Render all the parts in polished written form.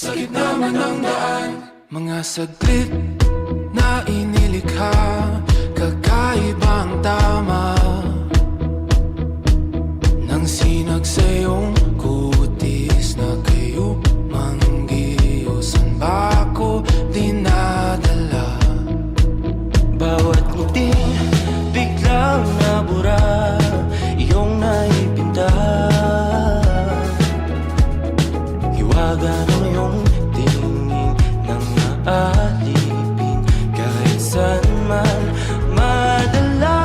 Sa gitna man ng daan, mga saglit na inilikha, kakaibang tama nang sinag sa iyong kutis na kayo manggiyosan ba ako dinadala? Bawat ngiti biglang nabura, iyong naipinta. Hiwaga ng iyong tingin nang naalipin, kahit saan man madala.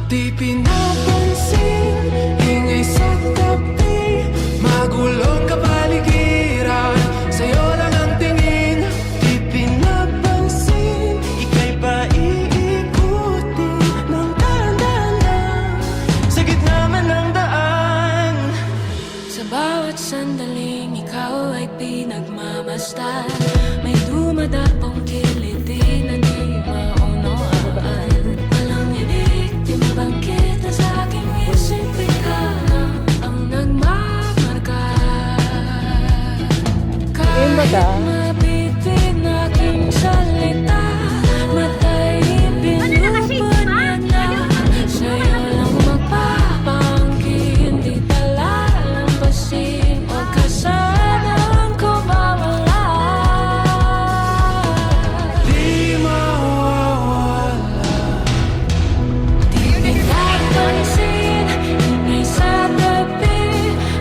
Di pinapansin, ingay sa tabi, magulong kapaligiran, sa'yo lang ang tingin. Di pinapansin, ika'y paiikutin ng dahan-dahan sa gitna man ng daan. Sa bawat sandaling ikaw ay pinagmamasdan, may dumadapong kiliti na di maunawaan. Walang ibig, di mabangkit na sa aking isip, ikaw ang nagmamarka. Kahit mabitin aking salita, matay pinupuna na sa'yo lang magpapangkin, di palalampasin, huwag ka sanang kumawala. Di mawawala. Di pinapansin, ingay sa tabi,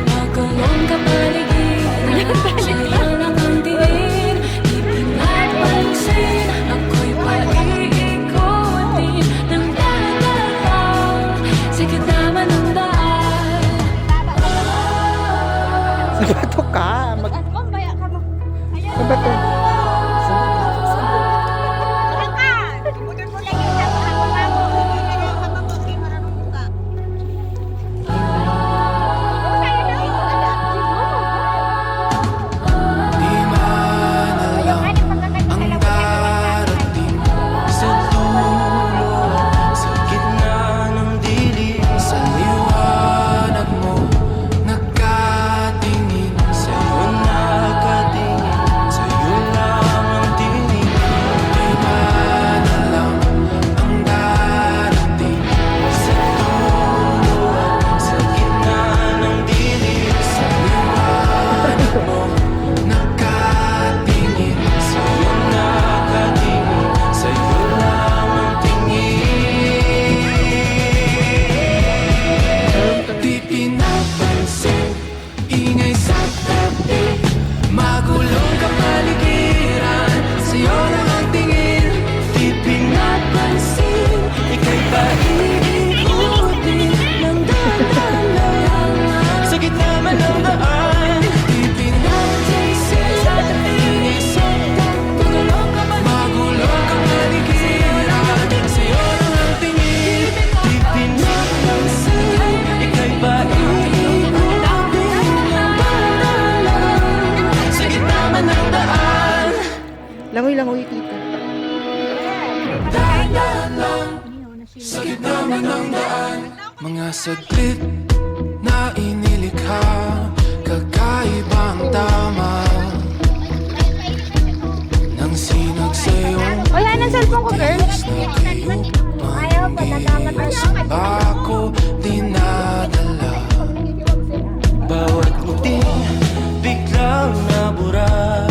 magulong kapaligiran, sa'yo lang ang tingin. Di pinapansin, ako'y paiikutin ng dahan-dahan sa gitna man ng daan. Bato ka. Bato. Di man alam ang darating Sa dulo, sa gitna ng dilim, sa liwanag mo, nagkatingin sa'yo. nakatingin, sa'yo lang ang tingin. Di man alam ang darating Sa dulo, sa gitna ng dilim, sa liwanag mo, nagkatingin sa'yo. nakatingin, sa'yo lang ang tingin. Di pinapansin, ingay sa tabi, magulong kapaligiran, sa'yo lang ang tingin. Di pinapansin, ika'y paiikutin ng dahan-dahan sa gitna man ng daan. Di pinapansin, ingay sa tabi, magulong kapaligiran, sa'yo lang ang tingin. Di pinapansin, ika'y paiikutin ng dahan-dahan sa gitna man ng daan. Langoy-langoy, tita. Dahan-dahan lang, sa gitna man ng daan, mga saglit na inilikha, kakaibang tama nang sinag sa iyong Wala ng cellphone ko, girl. ayaw pa, natamat na siya. Ako dinadala. Bawat ngiti biglang nabura,